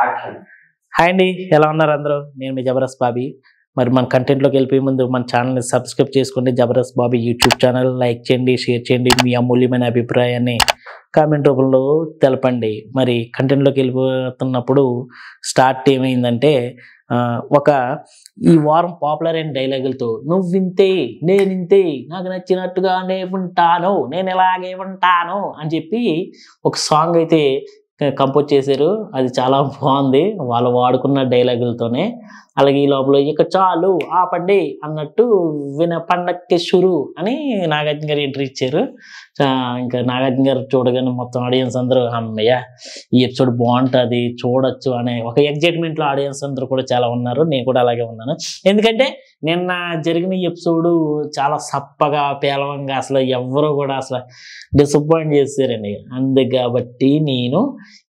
Action. Hi అండి, ఎలా ఉన్నారు అందరూ? నేను మీ జబర్దస్త్ బాబీ. మరి మన కంటెంట్లోకి వెళ్ళిపోయే ముందు మన ఛానల్ని సబ్స్క్రైబ్ చేసుకోండి. Jabardasth Bobby YouTube channel like చేయండి, షేర్ చేయండి. మీ అమూల్యమైన అభిప్రాయాన్ని కామెంట్ రూపంలో తెలపండి. మరి కంటెంట్లోకి వెళ్ళిపోతున్నప్పుడు స్టార్ట్ ఏమైందంటే ఈ వారం పాపులర్ అయిన డైలాగులతో నువ్వు వింతే నేను ఇంతే, నాకు నచ్చినట్టుగా నేను ఉంటాను, నేను ఎలాగే ఉంటాను అని చెప్పి ఒక సాంగ్ అయితే కంపోజ్ చేశారు. అది చాలా బాగుంది వాళ్ళు వాడుకున్న డైలాగులతోనే. అలాగే ఈ లోపల ఇక చాలు ఆపండి అన్నట్టు విన పండక్కి షురు అని నాగార్జున గారు ఎంట్రీ ఇచ్చారు. ఇంకా నాగార్జున గారు చూడగానే మొత్తం ఆడియన్స్ అందరూ అమ్మయ్య ఈ ఎపిసోడ్ బాగుంటుంది చూడొచ్చు అనే ఒక ఎగ్జైట్మెంట్లో ఆడియన్స్ అందరూ కూడా చాలా ఉన్నారు. నేను కూడా అలాగే ఉన్నాను. ఎందుకంటే నిన్న జరిగిన ఈ ఎపిసోడు చాలా సప్పగా పేలవంగా అసలు ఎవరు కూడా అసలు డిసప్పాయింట్ చేశారండి. అందు కాబట్టి నేను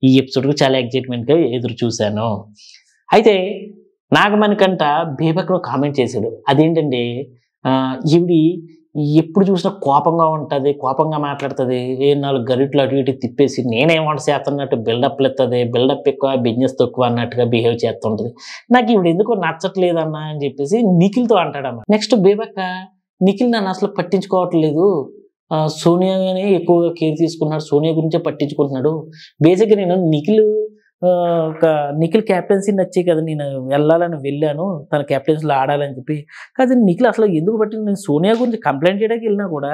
ఈ ఎపిసోడ్కు చాలా ఎగ్జైట్మెంట్గా ఎదురు చూశాను. అయితే నాగమణికంట బేబక్లో కామెంట్ చేశాడు. అదేంటంటే ఈవిడి ఎప్పుడు చూసినా కోపంగా ఉంటుంది, కోపంగా మాట్లాడుతుంది, 4 గరిట్లు అటు ఇటు తిప్పేసి నేనేం వంట చేస్తున్నట్టు బిల్డప్లు ఎత్తుంది, బిల్డప్ ఎక్కువ బిజినెస్ తక్కువ అన్నట్టుగా బిహేవ్ చేస్తుంటుంది. నాకు ఈవిడ ఎందుకో నచ్చట్లేదన్నా అని చెప్పేసి నిఖిల్తో అంటాడమ్మా. నెక్స్ట్ బేబక్క నిఖిల్ నన్ను అసలు పట్టించుకోవట్లేదు, సోనియానే ఎక్కువగా కేర్ తీసుకున్నాడు, సోనియా గురించే పట్టించుకుంటున్నాడు. బేసిక్గా నేను నిఖిల్ క్యాప్టెన్సీ నచ్చే కదా నేను వెళ్ళాను, తన క్యాప్టెన్సీలో ఆడాలని చెప్పి. కానీ నిఖిల్ అసలు ఎందుకు నేను సోనియా గురించి కంప్లైంట్ చేయడానికి వెళ్ళినా కూడా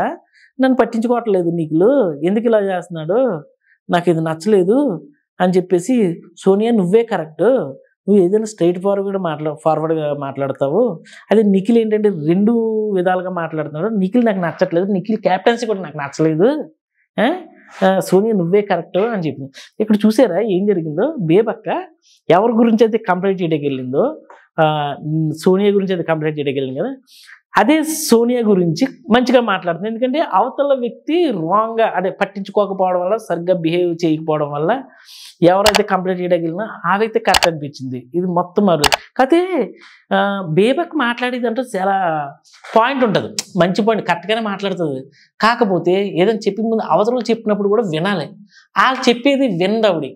నన్ను పట్టించుకోవట్లేదు నిఖిల్, ఎందుకు ఇలా చేస్తున్నాడు, నాకు ఇది నచ్చలేదు అని చెప్పేసి. సోనియా నువ్వే కరెక్ట్, నువ్వు ఏదైనా స్ట్రైట్ ఫార్వర్డ్గా మాట్లాడతావు. అదే నిఖిల్ ఏంటంటే 2 విధాలుగా మాట్లాడుతున్నాడు. నిఖిల్ నాకు నచ్చట్లేదు, నిఖిల్ క్యాప్టెన్సీ కూడా నాకు నచ్చలేదు, సోనియా నువ్వే కరెక్ట్ అని చెప్పింది. ఇక్కడ చూసారా ఏం జరిగిందో? బేబక్క ఎవరి గురించి అయితే కంప్లైంట్ చేయడానికి వెళ్ళిందో, సోనియా గురించి అయితే కంప్లైంట్ చేయడానికి వెళ్ళింది కదా, అదే సోనియా గురించి మంచిగా మాట్లాడుతుంది. ఎందుకంటే అవతల వ్యక్తి రాంగ్గా పట్టించుకోకపోవడం వల్ల, సరిగ్గా బిహేవ్ చేయకపోవడం వల్ల ఎవరైతే కంప్లైంట్ చేయడానికి వెళ్ళినా ఆ వ్యక్తి కరెక్ట్ అనిపించింది. ఇది మొత్తం కాకపోతే బేబక్ మాట్లాడేది అంటే చాలా పాయింట్ ఉంటుంది, మంచి పాయింట్, కరెక్ట్గానే మాట్లాడుతుంది. కాకపోతే ఏదైనా చెప్పిన ముందు అవతల చెప్పినప్పుడు కూడా వినాలి. వాళ్ళు చెప్పేది వినదవిడి,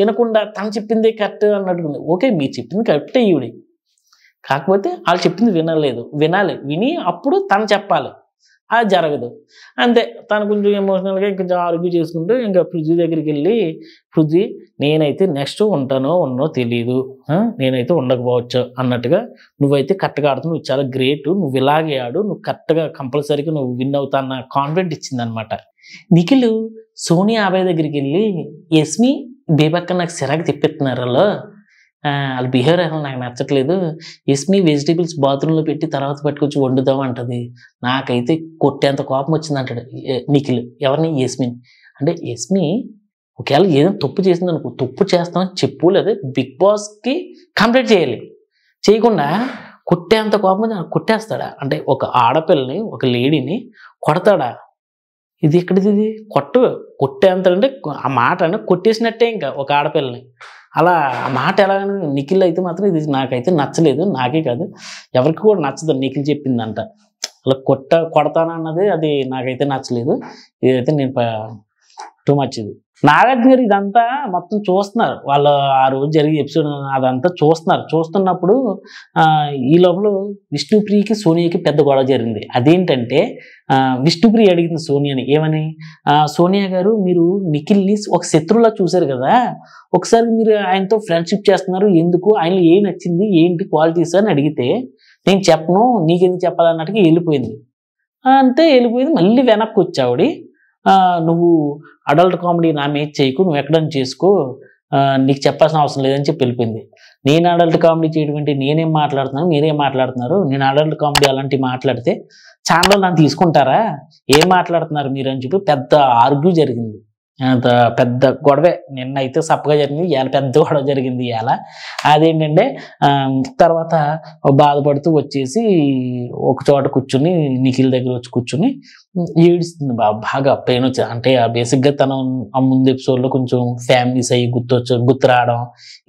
వినకుండా తను చెప్పిందే కరెక్ట్ అన్నట్టుకుంది. ఓకే మీరు చెప్పింది కరెక్టే ఈవిడి, కాకపోతే వాళ్ళు చెప్పింది వినాలి, విని అప్పుడు తను చెప్పాలి. అది జరగదు. అంతే, తను కొంచెం ఎమోషనల్గా కొంచెం ఆర్గ్యూ చేసుకుంటూ ఇంకా పృథ్వీ దగ్గరికి వెళ్ళి, పృథ్వీ నేనైతే నెక్స్ట్ ఉన్నో తెలియదు, నేనైతే ఉండకపోవచ్చు అన్నట్టుగా, నువ్వైతే కరెక్ట్గా ఆడుతున్నావు, నువ్వు చాలా గ్రేట్, నువ్వు ఇలాగే ఆడు, నువ్వు కరెక్ట్గా కంపల్సరీగా నువ్వు విన్ అవుతా అన్న కాన్ఫిడెంట్ ఇచ్చిందనమాట. నిఖిల్ సోనియా అభయ్ దగ్గరికి వెళ్ళి, యస్మి బేబక్క నాకు సిరాకు తిప్పిస్తున్నారు, వాళ్ళ బిహేవియర్ అసలు నాకు నచ్చట్లేదు, యస్మి వెజిటేబుల్స్ బాత్రూంలో పెట్టి తర్వాత పట్టుకొచ్చి వండుదాం అంటది, నాకైతే కొట్టేంత కోపం వచ్చింది అంటాడు నిఖిల్. ఎవరిని? యస్మిని. అంటే యస్మి ఒకవేళ ఏదైనా తప్పు చేసింది అనుకో, తప్పు చేస్తామని చెప్పు, లేదా బిగ్ బాస్కి కంప్లైంట్ చేయాలి, చేయకుండా కొట్టేంత కోపం కొట్టేస్తాడా? అంటే ఒక ఆడపిల్లని, ఒక లేడీని కొడతాడా? ఇది ఎక్కడిది? ఇది కొట్టేంత అంటే ఆ మాట అంటే కొట్టేసినట్టే ఇంకా ఒక ఆడపిల్లని. అలా ఆ మాట ఎలా? నిఖిల్ అయితే మాత్రం ఇది నాకైతే నచ్చలేదు, నాకే కాదు ఎవరికి కూడా నచ్చదు నిఖిల్ చెప్పిందంట. అలా కొడతానన్నది అది నాకైతే నచ్చలేదు, ఇదైతే నేను టూ మచ్. ఇది నాగార్జున గారు ఇదంతా మొత్తం చూస్తున్నారు, వాళ్ళు ఆ రోజు జరిగే ఎపిసోడ్ అదంతా చూస్తున్నప్పుడు ఈ లోపల విష్ణుప్రియకి సోనియాకి పెద్ద గొడవ జరిగింది. అదేంటంటే విష్ణుప్రియ అడిగింది సోనియాని, ఏమని, సోనియా గారు మీరు నిఖిల్ని ఒక శత్రువులా చూశారు కదా, ఒకసారి మీరు ఆయనతో ఫ్రెండ్షిప్ చేస్తున్నారు, ఎందుకు, ఆయనలో ఏం నచ్చింది, ఏంటి క్వాలిటీస్ అని అడిగితే, నేను చెప్పను, నీకెందుకు చెప్పాలన్నట్టుగా వెళ్ళిపోయింది. అంతే వెళ్ళిపోయింది. మళ్ళీ వెనక్కి వచ్చావుడి, నువ్వు అడల్ట్ కామెడీ నా మీద చేయకు, నువ్వు ఎక్కడైనా చేసుకో, నీకు చెప్పాల్సిన అవసరం లేదని చెప్పి వెళ్ళిపోయింది. నేను అడల్ట్ కామెడీ చేయడం అంటే నేనేం మాట్లాడుతున్నాను, మీరేం మాట్లాడుతున్నారు, నేను అడల్ట్ కామెడీ అలాంటివి మాట్లాడితే ఛానల్ నన్ను తీసుకుంటారా, ఏం మాట్లాడుతున్నారు మీరు అని చెప్పి పెద్ద ఆర్గ్యూ జరిగింది. అంత పెద్ద గొడవే నిన్న అయితే సప్పగా జరిగింది, ఇవాళ పెద్ద గొడవ జరిగింది. ఇవాళ అదేంటంటే తర్వాత బాధపడుతూ వచ్చేసి ఒక చోట కూర్చుని, నిఖిల్ దగ్గర వచ్చి కూర్చుని ఏడుస్తుంది బాగా పెయిన్ వచ్చి అంటే బేసిక్గా తను ఆ ముందు ఎపిసోడ్లో కొంచెం ఫ్యామిలీస్ అయ్యి గుర్తు రావడం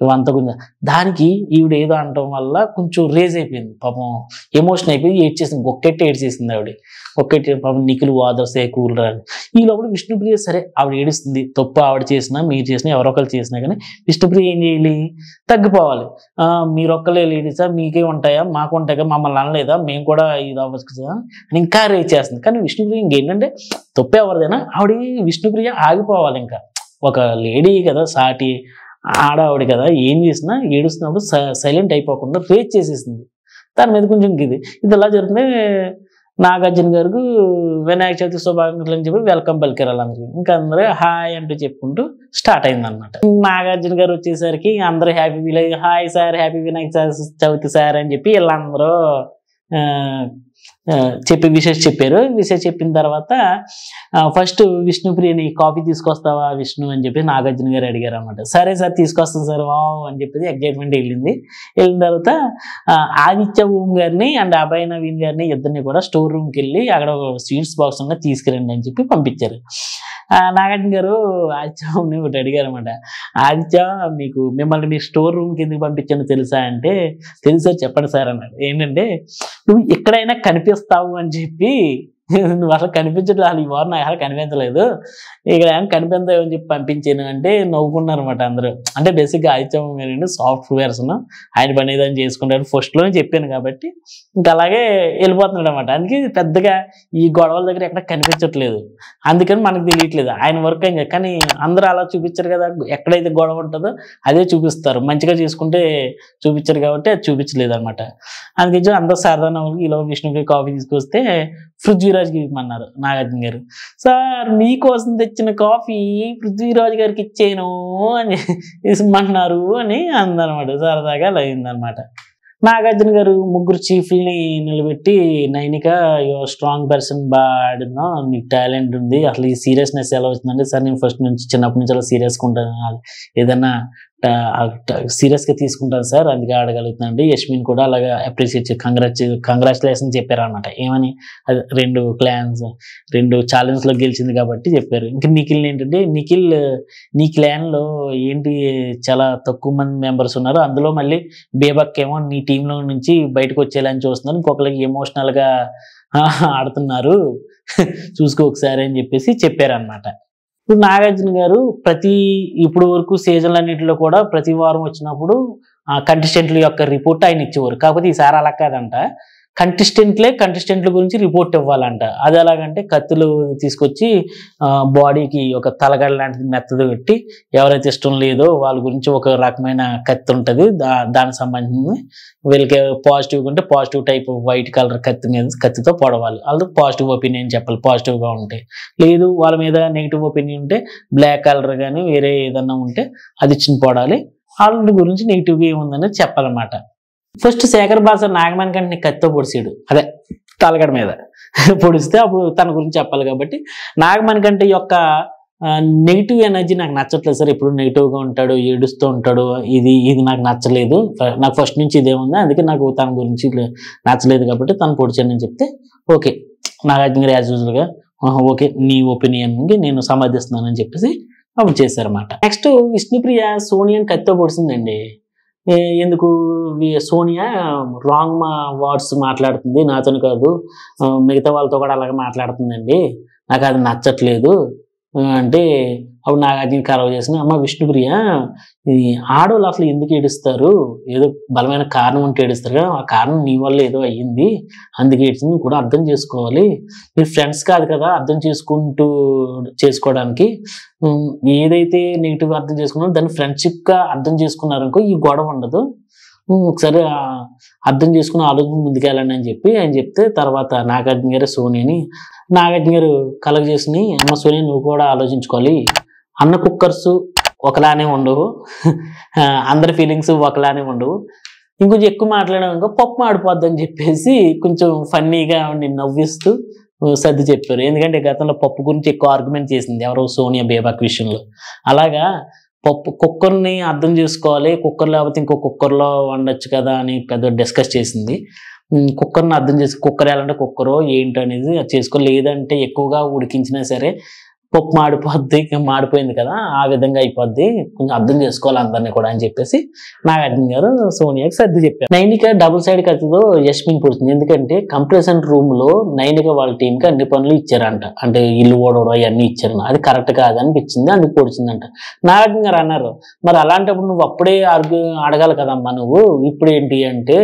ఇవంతా కొంచెం దానికి ఈవిడ ఏదో అనడం వల్ల కొంచెం రేజ్ అయిపోయింది పాపం, ఎమోషన్ అయిపోయి ఏడ్చేసింది, ఒక్కెట్టి ఏడ్చేసింది ఆవిడ. ఒక్కెట్టి పాపం నిఖిల్ వాదర్సే కూల్ రాని ఈ లోపల విష్ణుప్రియ సరే ఆవిడ ఏడుస్తుంది, తప్పు ఆవిడ చేసినా మీరు చేసినా ఎవరో ఒకరు చేసినా కానీ విష్ణుప్రియ ఏం చేయాలి, తగ్గిపోవాలి. మీరు ఒక్కలే లేడీసా, మీకే ఉంటాయా, మాకు ఉంటాయి కదా, మమ్మల్ని అనలేదా, మేము కూడా ఇది అవ్వచ్చు కదా అని ఇంకా రేజ్ చేస్తుంది. కానీ విష్ణుప్రియ ఇంకేంటంటే తప్పు ఎవరిదైనా ఆవిడ విష్ణుప్రియ ఆగిపోవాలి. ఇంకా ఒక లేడీ కదా, సాటి ఆడవాడి కదా, ఏం చేసినా ఏడుస్తున్నప్పుడు సైలెంట్ అయిపోకుండా రేజ్ చేసేసింది. దాని మీద కొంచెం ఇది ఇలా జరుగుతుంది. నాగార్జున గారికి వినాయక చవితి శుభాకాంక్షలు అని చెప్పి వెల్కమ్ పలికారు వాళ్ళందరూ. ఇంకా అందరూ హాయ్ అంటూ చెప్పుకుంటూ స్టార్ట్ అయిందనమాట. నాగార్జున గారు వచ్చేసరికి అందరూ హ్యాపీ ఫీల్ అయ్యి hi sir, happy Vinayaka Chavithi sir అని చెప్పి వీళ్ళందరూ విషెస్ చెప్పారు. విషెస్ చెప్పిన తర్వాత ఫస్ట్ విష్ణుప్రియని కాఫీ తీసుకొస్తావా విష్ణు అని చెప్పి నాగార్జున గారు అడిగారు అనమాట. సరే సార్ తీసుకొస్తాను సార్ వావ్ అని చెప్పేసి ఎగ్జైట్మెంట్ వెళ్ళిన తర్వాత ఆదిత్య ఓం గారిని అండ్ అభయ్ నవీన్ గారిని ఇద్దరిని కూడా స్టోర్ రూమ్కి వెళ్ళి అక్కడ స్వీట్స్ బాక్స్ ఉన్న తీసుకురండి అని చెప్పి పంపించారు. నాగార్జున గారు ఆదిత్యని ఒకటి అడిగారు అనమాట. ఆదిత్య మిమ్మల్ని మీ స్టోర్ రూమ్కి ఎందుకు పంపించాను తెలుసా అంటే, తెలుసా చెప్పండి సార్ అన్నాడు. ఏంటంటే నువ్వు ఎక్కడైనా కనిపిస్తావు అని చెప్పి, నువ్వు అసలు కనిపించట్లేదు, అసలు ఈ వారం నాకు అసలు కనిపించలేదు, ఇక్కడ ఏమైనా కనిపించావు అని చెప్పి పంపించాను అంటే నవ్వుకున్నారు అనమాట అందరూ. అంటే బేసిక్గా ఆదిత్య గారు సాఫ్ట్వేర్స్ ఆయన పని ఏదైనా చేసుకుంటాడు ఫస్ట్లోనే చెప్పాను కాబట్టి ఇంకా అలాగే వెళ్ళిపోతున్నాడు అనమాట. అందుకే పెద్దగా ఈ గొడవల దగ్గర ఎక్కడ కనిపించట్లేదు, అందుకని మనకు తెలియట్లేదు ఆయన వర్క్ ఏం. కానీ అందరూ అలా చూపించారు కదా, ఎక్కడైతే గొడవ ఉంటుందో అదే చూపిస్తారు, మంచిగా చేసుకుంటే చూపించారు కాబట్టి అది చూపించలేదు అనమాట. అందుకే అందరూ సాధారణ ఈలో విష్ణుప్రియ కాఫీ తీసుకొస్తే పృథ్వీరాజ్కి ఇవ్వమన్నారు నాగార్జున గారు. సార్ మీకోసం తెచ్చిన కాఫీ పృథ్వీరాజ్ గారికి ఇచ్చేను అని ఇమ్మన్నారు అని అందనమాట. సరదాగా అలా అయిందనమాట. నాగార్జున గారు ముగ్గురు చీఫ్ని నిలబెట్టి, నైనిక స్ట్రాంగ్ పర్సన్, బాగా ఆడినా, నీకు టాలెంట్ ఉంది, అసలు ఈ సీరియస్నెస్ ఎలా వచ్చిందంటే సార్ నేను ఫస్ట్ నుంచి చిన్నప్పటి నుంచి అలా సీరియస్గా ఉంటాను, ఏదన్నా సీరియస్గా తీసుకుంటాను సార్, అందుకే ఆడగలుగుతానండి. యశ్మిన్ కూడా అలాగా అప్రిషియేట్ కంగ్రాచులేషన్ చెప్పారు అనమాట. ఏమని అది 2 ఛాలెంజ్లో గెలిచింది కాబట్టి చెప్పారు. ఇంకా నిఖిల్ ఏంటంటే నీ క్లాన్లో ఏంటి చాలా తక్కువ మంది మెంబర్స్ ఉన్నారు, అందులో మళ్ళీ బేబక్ ఏమో నీ టీంలో నుంచి బయటకు వచ్చేయాలని చూస్తున్నారు, ఇంకొకరికి ఎమోషనల్గా ఆడుతున్నారు, చూసుకో ఒకసారి అని చెప్పేసి చెప్పారనమాట. ఇప్పుడు నాగార్జున గారు ఇప్పుడు వరకు సీజన్లన్నింటిలో కూడా ప్రతి వారం వచ్చినప్పుడు కంటెస్టెంట్ల యొక్క రిపోర్ట్ ఆయన ఇచ్చేవారు. కాకపోతే ఈసారి అలా కాదంట, కంటెస్టెంట్ల గురించి రిపోర్ట్ ఇవ్వాలంట. అది ఎలాగంటే కత్తులు తీసుకొచ్చి బాడీకి ఒక తలగడ లాంటిది మెత్తది పెట్టి, ఎవరైతే ఇష్టం లేదో వాళ్ళ గురించి ఒక రకమైన కత్తి ఉంటుంది, దానికి సంబంధించి వీళ్ళకి పాజిటివ్ ఉంటే పాజిటివ్ టైప్ వైట్ కలర్ కత్తితో పొడవాలి. వాళ్ళు పాజిటివ్ ఒపీనియన్ చెప్పాలి, పాజిటివ్గా ఉంటే. లేదు వాళ్ళ మీద నెగిటివ్ ఒపీనియన్ ఉంటే బ్లాక్ కలర్ కానీ వేరే ఏదన్నా ఉంటే అది ఇచ్చిన పొడాలి. వాళ్ళ గురించి నెగిటివ్గా ఏముందనేది చెప్పాలన్నమాట. ఫస్ట్ శేఖర్ భాష నాగమణి కంటే కత్తితో పొడిచాడు, అదే తలగడ మీద పొడిస్తే అప్పుడు తన గురించి చెప్పాలి. కాబట్టి నాగమణి కంటే యొక్క నెగిటివ్ ఎనర్జీ నాకు నచ్చట్లేదు సార్, ఎప్పుడు నెగిటివ్గా ఉంటాడు, ఏడుస్తూ ఉంటాడు, ఇది నాకు నచ్చలేదు, నాకు ఫస్ట్ నుంచి ఇదే ఉంది, అందుకే నాకు తన గురించి నచ్చలేదు కాబట్టి తను పొడిచానని చెప్తే ఓకే, నాగార్జున గారు యాజ్ యూజువల్గా ఓకే నీ ఒపీనియన్కి నేను సమర్థిస్తున్నానని చెప్పేసి అప్పుడు చేశారన్నమాట. నెక్స్ట్ విష్ణుప్రియ సోనియాని కత్తితో పొడిచిందండి. ఎందుకు సోనియా రాంగ్ వర్డ్స్ మాట్లాడుతుంది, నాతోని కాదు మిగతా వాళ్ళతో కూడా అలాగే మాట్లాడుతుందండి, నాకు అది నచ్చట్లేదు అంటే అప్పుడు నాగార్జున కలవ చేసిన, అమ్మ విష్ణుప్రియ ఈ ఆడవాళ్ళు అసలు ఎందుకు ఏడుస్తారు, ఏదో బలమైన కారణం ఉంటే ఏడుస్తారు కదా, ఆ కారణం నీ వల్ల ఏదో అయ్యింది అందుకే ఏడ్చింది, నువ్వు కూడా అర్థం చేసుకోవాలి, మీరు ఫ్రెండ్స్ కాదు కదా అర్థం చేసుకోవడానికి, ఏదైతే నెగిటివ్గా అర్థం చేసుకున్నారో దాన్ని ఫ్రెండ్షిప్గా అర్థం చేసుకున్నారనుకో ఈ గొడవ ఉండదు, ఒకసారి అర్థం చేసుకుని ఆలోచన ముందుకెళ్ళండి అని చెప్పి ఆయన చెప్తే, తర్వాత నాగార్జున గారు సోనియాని నాగార్జున గారు కలగ చేసి, అమ్మ సోనియా నువ్వు కూడా ఆలోచించుకోవాలి, అన్న కుక్కర్స్ ఒకలానే ఉండవు, అందరి ఫీలింగ్స్ ఒకలానే ఉండవు, ఇంకొంచెం ఎక్కువ మాట్లాడామనుకో పప్పు మాడిపోద్ది అని చెప్పేసి కొంచెం ఫన్నీగా నవ్విస్తూ సర్ది చెప్పారు. ఎందుకంటే గతంలో పప్పు గురించి ఎక్కువ ఆర్గ్యుమెంట్ చేసింది ఎవరో సోనియా బేబాక్ విషయంలో. అలాగా కుక్కర్ని అర్థం చేసుకోవాలి, కుక్కర్ లేకపోతే ఇంకో కుక్కర్లో వండొచ్చు కదా అని పెద్ద డిస్కస్ చేసింది. కుక్కర్ని అర్థం చేసి కుక్కర్ ఎలాంటి కుక్కరో ఏంటి అనేది అది చేసుకో, లేదంటే ఎక్కువగా ఉడికించినా సరే పప్పు మాడిపోద్ది, మాడిపోయింది కదా ఆ విధంగా అయిపోద్ది, కొంచెం అర్థం చేసుకోవాలి అందరినీ కూడా అని చెప్పేసి నాగార్జున గారు సోనియాకి సర్ది చెప్పారు. నైనిక డబుల్ సైడ్ కత్తితో యష్మిని పొడిచింది. ఎందుకంటే కంప్రెషన్ రూమ్ లో నైనిక వాళ్ళ టీంకి అన్ని పనులు ఇచ్చారంట, అంటే ఇల్లు ఓడవడం అవన్నీ ఇచ్చారు, అది కరెక్ట్ కాదనిపించింది, అందుకు పొడిచిందంట. నాగార్జున గారు అన్నారు, మరి అలాంటప్పుడు నువ్వు అప్పుడే అడగాలి కదమ్మా, నువ్వు ఇప్పుడు ఏంటి అంటే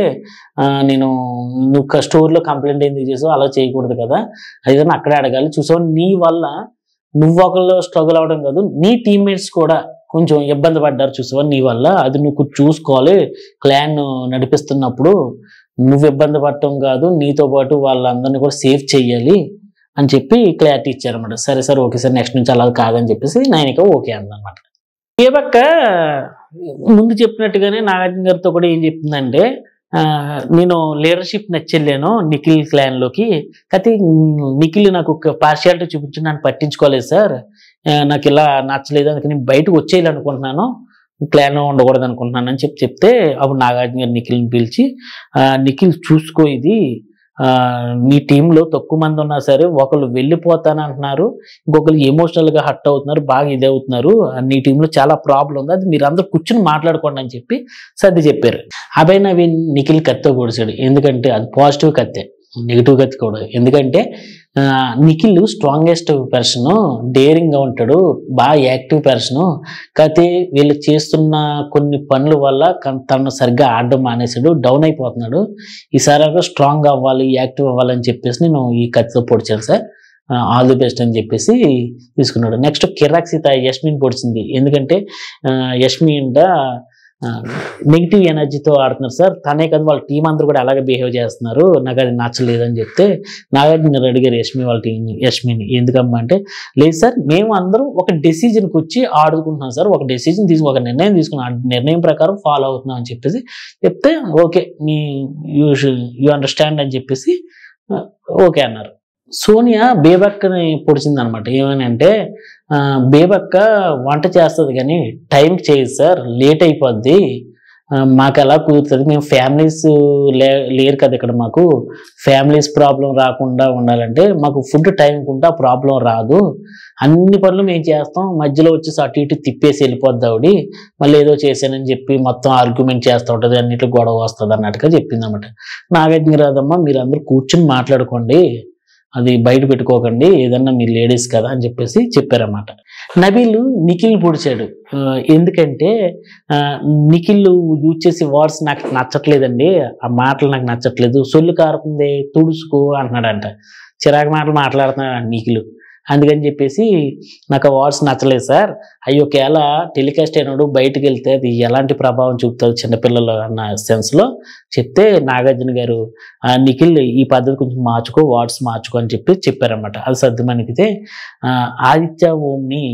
నువ్వు స్టోర్లో కంప్లైంట్ ఎందుకు చేసావు, అలా చేయకూడదు కదా, అది అక్కడే అడగాలి. చూసావు నీ వల్ల నువ్వు ఒకళ్ళు స్ట్రగుల్ అవ్వడం కాదు, నీ టీమ్మేట్స్ కూడా కొంచెం ఇబ్బంది పడ్డారు చూసావా నీ వల్ల, అది నువ్వు చూసుకోవాలి. క్లాన్ నడిపిస్తున్నప్పుడు నువ్వు ఇబ్బంది పడటం కాదు, నీతో పాటు వాళ్ళందరినీ కూడా సేఫ్ చేయాలి అని చెప్పి క్లారిటీ ఇచ్చారన్నమాట. సరే సార్ ఓకే సార్, నెక్స్ట్ నుంచి అలా కాదని చెప్పేసి నైనిక ఓకే అందనమాట. ఏ పక్క ముందు చెప్పినట్టుగానే నాగార్జున గారితో కూడా ఏం చెప్తుందంటే, నేను లీడర్షిప్ నచ్చెళ్ళాను నిఖిల్ క్లాన్లోకి, అయితే నిఖిల్ నాకు పార్షియాలిటీ చూపించి నన్ను పట్టించుకోలేదు సార్, నాకు ఇలా నచ్చలేదు, అందుకని బయటకు వచ్చేయాలనుకుంటున్నాను, క్లాన్ ఉండకూడదు అనుకుంటున్నాను అని చెప్తే అప్పుడు నాగార్జున గారు నిఖిల్ని పిలిచి, నిఖిల్ చూసుకో, ఇది నీ టీంలో తక్కువ మంది ఉన్నా సరే ఒకళ్ళు వెళ్ళిపోతానంటున్నారు, ఇంకొకరు ఎమోషనల్గా హర్ట్ అవుతున్నారు, బాగా ఇది అవుతున్నారు, నీ టీంలో చాలా ప్రాబ్లం ఉంది, అది మీరు అందరూ కూర్చుని మాట్లాడుకోండి అని చెప్పి సర్ది చెప్పారు. అభయ్ నవీన్ నిఖిల్ కత్తి పొడిచాడు, ఎందుకంటే అది పాజిటివ్ కత్తే, నెగిటివ్ కత్తి కూడా. ఎందుకంటే నిఖిల్ స్ట్రాంగెస్ట్ పర్సన్, డేరింగ్గా ఉంటాడు, బాగా యాక్టివ్ పర్సన్, కాకపోతే వీళ్ళు చేస్తున్న కొన్ని పనుల వల్ల తను సరిగ్గా ఆడడం మానేసాడు, డౌన్ అయిపోతున్నాడు, ఈసారి స్ట్రాంగ్ అవ్వాలి, యాక్టివ్ అవ్వాలని చెప్పేసి నేను ఈ కత్తితో పొడిచాను సార్, ఆల్ ది బెస్ట్ అని చెప్పేసి తీసుకున్నాడు. నెక్స్ట్ కిరాక్సిత యష్మిని పొడిచింది, ఎందుకంటే యష్మి అంట నెగిటివ్ ఎనర్జీతో ఆడుతున్నారు సార్, తనే కదా వాళ్ళ టీం అందరూ కూడా అలాగే బిహేవ్ చేస్తున్నారు, నాకు అది నచ్చలేదు అని చెప్తే నాగార్జున అడిగారు వాళ్ళ టీం యష్మిని, ఎందుకమ్మా అంటే, లేదు సార్ మేము అందరం ఒక డెసిజన్కి వచ్చి ఆడుకుంటున్నాం సార్, ఒక డెసిజన్ ఒక నిర్ణయం తీసుకున్నాం, ఆ నిర్ణయం ప్రకారం ఫాలో అవుతున్నాం అని చెప్పేసి చెప్తే ఓకే యూ అండర్స్టాండ్ అని చెప్పేసి ఓకే అన్నారు. సోనియా బేబక్కని పొడిచింది అనమాట. ఏమని అంటే, బేబక్క వంట చేస్తుంది కానీ టైంకి చేయదు సార్, లేట్ అయిపోద్ది, మాకు ఎలా కుదురుతుంది, మేము ఫ్యామిలీస్ లేరు కదా ఇక్కడ, మాకు ఫ్యామిలీస్ ప్రాబ్లం రాకుండా ఉండాలంటే మాకు ఫుడ్ టైంకి ఉంటే ఆ ప్రాబ్లం రాదు, అన్ని పనులు మేము చేస్తాం, మధ్యలో వచ్చేసి అటు ఇటు తిప్పేసి వెళ్ళిపోద్ది ఆవిడ, మళ్ళీ ఏదో చేశానని చెప్పి మొత్తం ఆర్గ్యుమెంట్ చేస్తూ ఉంటుంది, అన్నిట్లో గొడవ వస్తుంది అన్నట్టుగా చెప్పింది అనమాట. నాగార్జున రాదమ్మా మీరు అందరూ కూర్చుని మాట్లాడుకోండి, అది బయట పెట్టుకోకండి, ఏదన్నా మీరు లేడీస్ కదా అని చెప్పేసి చెప్పారన్నమాట. నబీల్ నిఖిల్ పొడిచాడు, ఎందుకంటే నిఖిల్ యూజ్ చేసే వర్డ్స్ నాకు నచ్చట్లేదండి, ఆ మాటలు నాకు నచ్చట్లేదు, సొల్లు కారుతుంది తుడుచుకో అంటున్నాడంట, చిరాకు మాటలు మాట్లాడుతున్నాడు నిఖిల్, అందుకని చెప్పేసి నాకు ఆ వర్డ్స్ నచ్చలేదు సార్, అయ్యో ఒకవేళ టెలికాస్ట్ అయినాడు బయటకు వెళ్తే అది ఎలాంటి ప్రభావం చూపుతుంది చిన్నపిల్లలు అన్న సెన్స్లో చెప్తే నాగార్జున గారు నిఖిల్ ఈ పద్ధతి కొంచెం మార్చుకో, వర్డ్స్ మార్చుకో అని చెప్పి చెప్పారన్నమాట. అది సర్దుమనిపితే ఆదిత్య ఓంని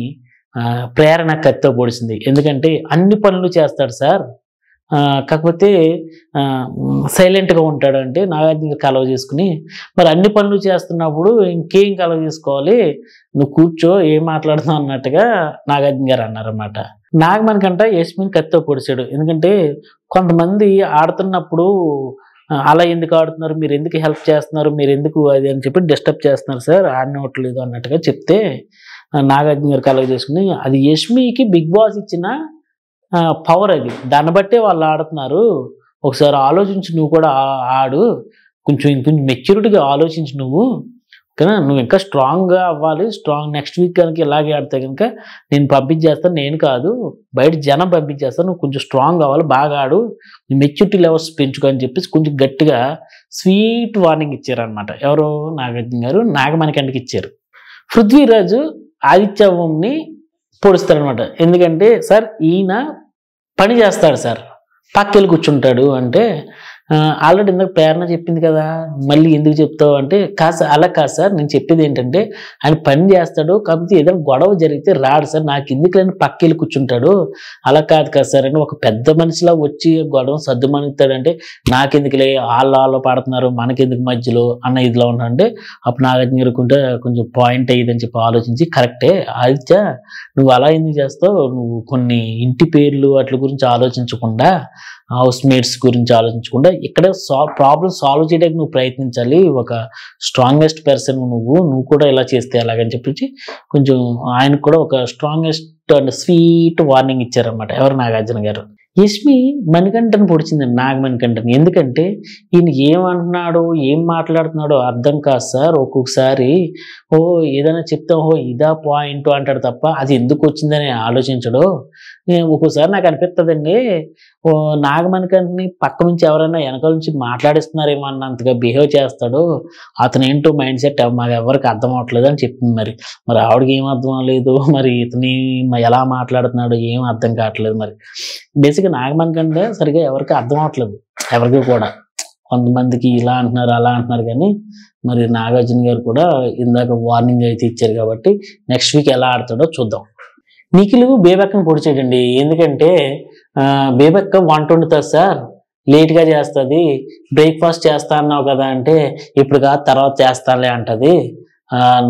ప్రేరణ కత్తితో పొడిచింది, ఎందుకంటే అన్ని పనులు చేస్తాడు సార్, కాకపోతే సైలెంట్గా ఉంటాడు అంటే నాగార్జున కలవ చేసుకుని, మరి అన్ని పనులు చేస్తున్నప్పుడు ఇంకేం కలవ చేసుకోవాలి, నువ్వు కూర్చో ఏం మాట్లాడుతున్నావు అన్నట్టుగా నాగార్జున గారు అన్నారన్నమాట. నాగమణికంట యష్మిని కత్తితో పొడిచాడు, ఎందుకంటే కొంతమంది ఆడుతున్నప్పుడు అలా ఎందుకు ఆడుతున్నారు, మీరు ఎందుకు హెల్ప్ చేస్తున్నారు, మీరు ఎందుకు అది అని చెప్పి డిస్టర్బ్ చేస్తున్నారు సార్, ఆడినట్లేదు అన్నట్టుగా చెప్తే నాగార్జున గారు కలవ చేసుకుని, అది యష్మికి బిగ్ బాస్ ఇచ్చిన పవర్, అది దాన్ని బట్టే వాళ్ళు ఆడుతున్నారు, ఒకసారి ఆలోచించి నువ్వు కూడా ఆడు, కొంచెం మెచ్యూరిటీగా ఆలోచించి నువ్వు ఇంకా స్ట్రాంగ్గా అవ్వాలి, నెక్స్ట్ వీక్ కనుక ఇలాగే ఆడితే కనుక నేను పంపించేస్తాను, నేను కాదు బయట జనం పంపించేస్తాను, నువ్వు కొంచెం స్ట్రాంగ్ అవ్వాలి, బాగా ఆడు, మెచ్యూరిటీ లెవెల్స్ పెంచుకో అని చెప్పేసి కొంచెం గట్టిగా స్వీట్ వార్నింగ్ ఇచ్చారనమాట. ఎవరు నాగార్జున గారు నాగమణికంటకి ఇచ్చారు. పృథ్వీరాజు ఆదిత్య ఓంని పొడుస్తారనమాట, ఎందుకంటే సార్ ఈయన పని చేస్తాడు సార్, పక్కకెళ్ళి కూర్చుంటాడు అంటే, ఆల్రెడీ ఇందాక ప్రేరణ చెప్పింది కదా మళ్ళీ ఎందుకు చెప్తావు అంటే, కాదు అలా కాదు సార్, నేను చెప్పేది ఏంటంటే ఆయన పని చేస్తాడు, కాకపోతే ఏదైనా గొడవ జరిగితే రాడు సార్, నాకు ఎందుకు లేని పక్కకెళ్ళి కూర్చుంటాడు, అలా కాదు సార్ అని ఒక పెద్ద మనిషిలా వచ్చి గొడవ సర్దుమణిస్తాడంటే, నాకెందుకులే వాళ్ళు పడుతున్నారు మనకెందుకు మధ్యలో అన్న ఇదిలో ఉన్నాడంటే, అప్పుడు నాగార్జున గారుకుంటే కొంచెం పాయింట్ అయ్యిందని చెప్పి ఆలోచించి, కరెక్టే ఆదిత్య నువ్వు అలా ఎందుకు చేస్తావు, నువ్వు కొన్ని ఇంటి పేర్లు వాటి గురించి ఆలోచించకుండా, హౌస్ మేట్స్ గురించి ఆలోచించకుండా ఇక్కడ ప్రాబ్లం సాల్వ్ చేయడానికి నువ్వు ప్రయత్నించాలి, ఒక స్ట్రాంగెస్ట్ పర్సన్ నువ్వు కూడా ఇలా చేస్తే ఎలాగని చెప్పి కొంచెం ఆయనకు కూడా ఒక స్ట్రాంగెస్ట్ అండ్ స్వీట్ వార్నింగ్ ఇచ్చారనమాట. ఎవరు? నాగార్జున గారు. యష్మి మణికంఠను పొడిచిందండి, నాగమణికంఠని. ఎందుకంటే ఈయన ఏమంటున్నాడో ఏం మాట్లాడుతున్నాడో అర్థం కాదు సార్. ఒక్కొక్కసారి ఏదైనా చెప్తే ఇదా పాయింట్ అంటాడు తప్ప అది ఎందుకు వచ్చిందని ఆలోచించడు. ఒక్కోసారి నాకు అనిపిస్తుందండి, నాగమణికంఠని పక్క నుంచి ఎవరైనా వెనకాల నుంచి మాట్లాడిస్తున్నారేమో అన్నంతగా బిహేవ్ చేస్తాడు. అతను ఏంటో మైండ్ సెట్ మాకు ఎవరికి అర్థం అవ్వట్లేదు అని చెప్పింది. మరి ఆవిడకి ఏం అర్థం అవ్వలేదు, మరి ఇతని ఎలా మాట్లాడుతున్నాడు ఏం అర్థం కావట్లేదు. మరి బేసిక్గా నాగమణికంఠ సరిగా ఎవరికి అర్థం అవ్వట్లేదు, ఎవరికి కూడా. కొంతమందికి ఇలా అంటున్నారు అలా అంటున్నారు, కానీ మరి నాగార్జున గారు కూడా ఇందాక వార్నింగ్ అయితే ఇచ్చారు కాబట్టి నెక్స్ట్ వీక్ ఎలా ఆడతాడో చూద్దాం. నిఖిల్ బేబక్కను పొడిచాడండి. ఎందుకంటే బేబక్క వంట వండుతుంది సార్, లేట్గా చేస్తుంది, బ్రేక్ఫాస్ట్ చేస్తా అన్నావు కదా అంటే ఇప్పుడు కాదు తర్వాత చేస్తానులే అంటది,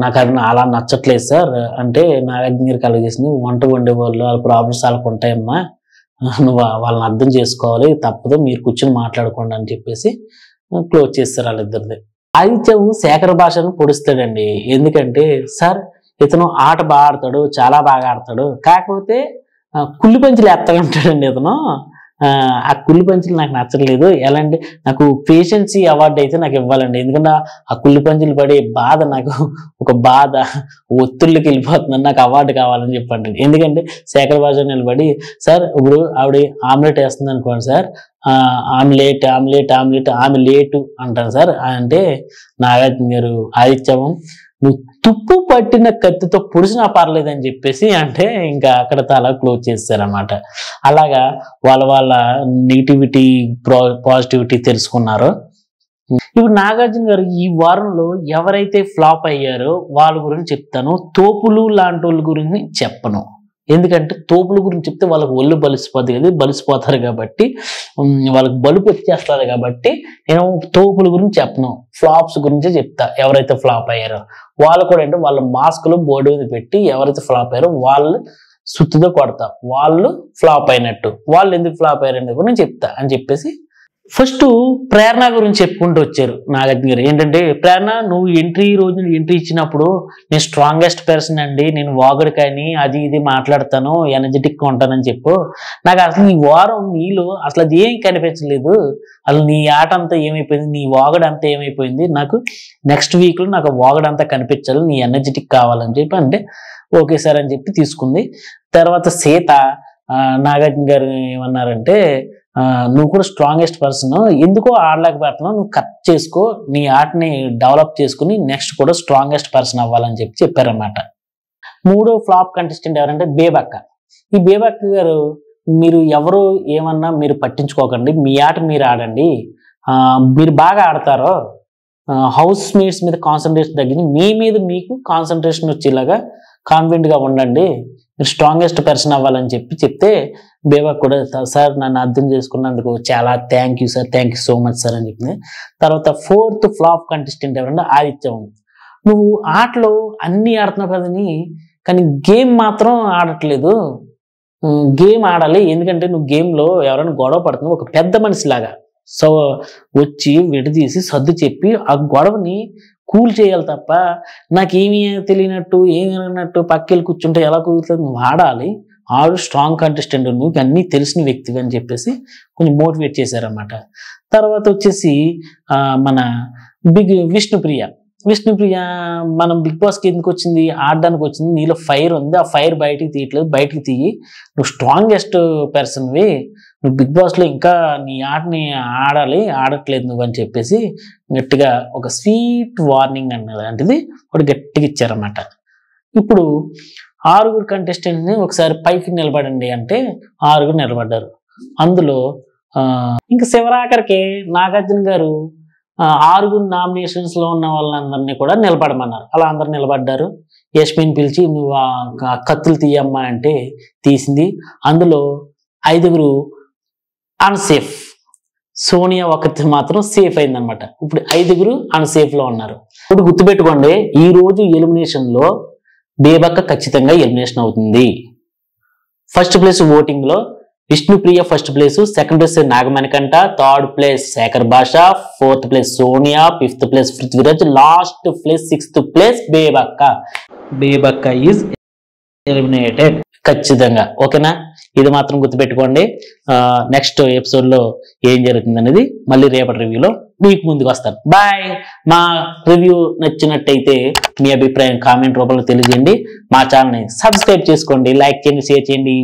నాకు అది అలా నచ్చట్లేదు సార్ అంటే నాగార్జున గారికి అలా చేసింది. వంట వండే వాళ్ళు వాళ్ళ ప్రాబ్లమ్స్ వాళ్ళకు ఉంటాయమ్మా, నువ్వు వాళ్ళని అర్థం చేసుకోవాలి, తప్పదు, మీరు కూర్చొని మాట్లాడుకోండి అని చెప్పేసి క్లోజ్ చేస్తారు వాళ్ళిద్దరిది. ఆదిత్యం శేఖర్ భాషను పొడుస్తాడండి. ఎందుకంటే సార్ ఇతను ఆట బాగా ఆడతాడు, చాలా బాగా ఆడతాడు, కాకపోతే కుళ్ళు పంచులు ఎత్తగా ఉంటాడండి ఇతను. ఆ కుళ్ళు పంచులు నాకు నచ్చట్లేదు. ఎలా అంటే నాకు పేషెన్సీ అవార్డు అయితే నాకు ఇవ్వాలండి. ఎందుకంటే ఆ కుళ్ళు పంచులు పడే బాధ నాకు ఒక బాధ, ఒత్తిళ్ళకి వెళ్ళిపోతుందని నాకు అవార్డు కావాలని చెప్పండి. ఎందుకంటే శేఖర్ భాష నిలబడి సార్ ఇప్పుడు ఆవిడ ఆమ్లెట్ వేస్తుంది అనుకోండి సార్, ఆమ్లెట్ ఆమ్లెట్ ఆమ్లెట్ ఆమె లేటు అంటాను సార్ అంటే నాగార్జున గారు ఆదిత్యం నువ్వు తుప్పు పట్టిన కత్తితో పొడిచినా పర్లేదని చెప్పేసి అంటే ఇంకా అక్కడ అలా క్లోజ్ చేస్తారనమాట. అలాగా వాళ్ళ నెగిటివిటీ పాజిటివిటీ తెలుసుకున్నారో. ఇప్పుడు నాగార్జున గారు ఈ వారంలో ఎవరైతే ఫ్లాప్ అయ్యారో వాళ్ళ గురించి చెప్తాను, తోపులు లాంటి వాళ్ళ గురించి చెప్పను. ఎందుకంటే తోపుల గురించి చెప్తే వాళ్ళకి ఒళ్ళు బలిసిపోతారు కాబట్టి, వాళ్ళకి బలుపు వచ్చేస్తుంది కాబట్టి నేను తోపుల గురించి చెప్పను, ఫ్లాప్స్ గురించే చెప్తా. ఎవరైతే ఫ్లాప్ అయ్యారో వాళ్ళు కూడా అంటే వాళ్ళ మాస్కులు బోర్డు మీద పెట్టి ఎవరైతే ఫ్లాప్ అయ్యారో వాళ్ళు సుత్తుతో కొడతా, వాళ్ళు ఫ్లాప్ అయినట్టు, వాళ్ళు ఎందుకు ఫ్లాప్ అయ్యారనేది కూడా నేను చెప్తా అని చెప్పేసి ఫస్ట్ ప్రేరణ గురించి చెప్పుకుంటూ వచ్చారు నాగార్జున గారు. ఏంటంటే ప్రేరణ నువ్వు రోజు ఎంట్రీ ఇచ్చినప్పుడు నేను స్ట్రాంగెస్ట్ పర్సన్ అండి, నేను వాగుడు కానీ అది ఇది మాట్లాడతాను, ఎనర్జెటిక్గా ఉంటానని చెప్పు. నాకు అసలు ఈ వారం నీలో అసలు అది ఏం కనిపించలేదు, అసలు నీ ఆట అంతా ఏమైపోయింది, నీ వాగుడు అంతా ఏమైపోయింది, నాకు నెక్స్ట్ వీక్లో నాకు వాగుడు అంతా కనిపించాలి, నీ ఎనర్జెటిక్ కావాలని చెప్పి అంటే ఓకే సార్ అని చెప్పి తీసుకుంది. తర్వాత సీత నాగార్జున గారు ఏమన్నారంటే నువ్వు కూడా స్ట్రాంగెస్ట్ పర్సన్, ఎందుకో ఆడలేకపోతున్నావు, నువ్వు కట్ చేసుకో, నీ ఆటని డెవలప్ చేసుకుని నెక్స్ట్ కూడా స్ట్రాంగెస్ట్ పర్సన్ అవ్వాలని చెప్పారన్నమాట. మూడో ఫ్లాప్ కంటెస్టెంట్ ఎవరంటే బేబక్క. ఈ బేబక్క గారు మీరు ఎవరు ఏమన్నా మీరు పట్టించుకోకండి, మీ ఆట మీరు ఆడండి, మీరు బాగా ఆడతారో హౌస్ మేట్స్ మీద కాన్సన్ట్రేషన్ తగ్గింది, మీ మీద మీకు కాన్సన్ట్రేషన్ వచ్చేలాగా కాన్ఫిడెంట్గా ఉండండి, మీరు స్ట్రాంగెస్ట్ పర్సన్ అవ్వాలని చెప్తే బేబక్ కూడా సార్ నన్ను అర్థం చేసుకున్నందుకు చాలా thank you sir, thank you so much sir అని చెప్పింది. తర్వాత ఫోర్త్ ఫ్లాప్ కంటెస్టెంట్ ఎవరంటే ఆదిత్యం. నువ్వు ఆటలో అన్నీ ఆడుతున్నావు కదని కానీ గేమ్ మాత్రం ఆడట్లేదు, గేమ్ ఆడాలి. ఎందుకంటే నువ్వు గేమ్లో ఎవరైనా గొడవ పడుతున్నావు ఒక పెద్ద మనిషిలాగా సో వచ్చి విడదీసి సర్దు చెప్పి ఆ గొడవని కూల్ చేయాలి తప్ప నాకేమీ తెలియనట్టు ఏమి అన్నట్టు పక్కెళ్ళి కూర్చుంటే ఎలా కుదురుతుంది, నువ్వు ఆడాలి, ఆడు స్ట్రాంగ్ కంటెస్టెంట్, నువ్వు అన్నీ తెలిసిన వ్యక్తివి అని చెప్పేసి కొంచెం మోటివేట్ చేశారన్నమాట. తర్వాత వచ్చేసి మన విష్ణుప్రియ మనం బిగ్ బాస్కి ఎందుకు వచ్చింది, ఆడడానికి వచ్చింది, నీలో ఫైర్ ఉంది, ఆ ఫైర్ బయటికి తీయట్లేదు, బయటికి తీయి, నువ్వు స్ట్రాంగెస్ట్ పర్సన్వి, నువ్వు బిగ్ బాస్లో ఇంకా నీ ఆటని ఆడట్లేదు నువ్వు అని చెప్పేసి గట్టిగా ఒక స్వీట్ వార్నింగ్ అలాంటిది ఒకటి గట్టిగా ఇచ్చారన్నమాట. ఇప్పుడు 6 కంటెస్టెంట్ని ఒకసారి పైకి నిలబడండి అంటే 6 నిలబడ్డారు. అందులో ఇంకా శివరాఖరికి నాగార్జున గారు 6 నామినేషన్స్లో ఉన్న వాళ్ళందరినీ కూడా నిలబడమన్నారు. అలా అందరు నిలబడ్డారు. యష్మిని పిలిచి నువ్వు ఆ కత్తులు తీయమ్మా అంటే తీసింది. అందులో 5 అన్సేఫ్, సోనియా ఒకటి మాత్రం సేఫ్ అయిందనమాట. ఇప్పుడు 5 అన్సేఫ్లో ఉన్నారు. ఇప్పుడు గుర్తుపెట్టుకోండి, ఈ రోజు ఎలిమినేషన్లో బేబక్క ఖచ్చితంగా ఎలిమినేషన్ అవుతుంది. ఫస్ట్ ప్లేస్ ఓటింగ్లో Vishnupriya first place, second place Nagamanikanta, third place Shekhar Basha, fourth place Sonia, fifth place Prithviraj, last place sixth place Bebakka. Bebakka is eliminated. ఖచ్చితంగా ఓకేనా, ఇది మాత్రం గుర్తుపెట్టుకోండి. నెక్స్ట్ ఎపిసోడ్ లో ఏం జరుగుతుంది అనేది మళ్ళీ రేపటి రివ్యూలో మీకు ముందుకు వస్తాను. బాయ్. మా రివ్యూ నచ్చినట్టయితే మీ అభిప్రాయం కామెంట్ రూపంలో తెలియజేయండి. మా ఛానల్ని సబ్స్క్రైబ్ చేసుకోండి, లైక్ చేయండి, షేర్ చేయండి.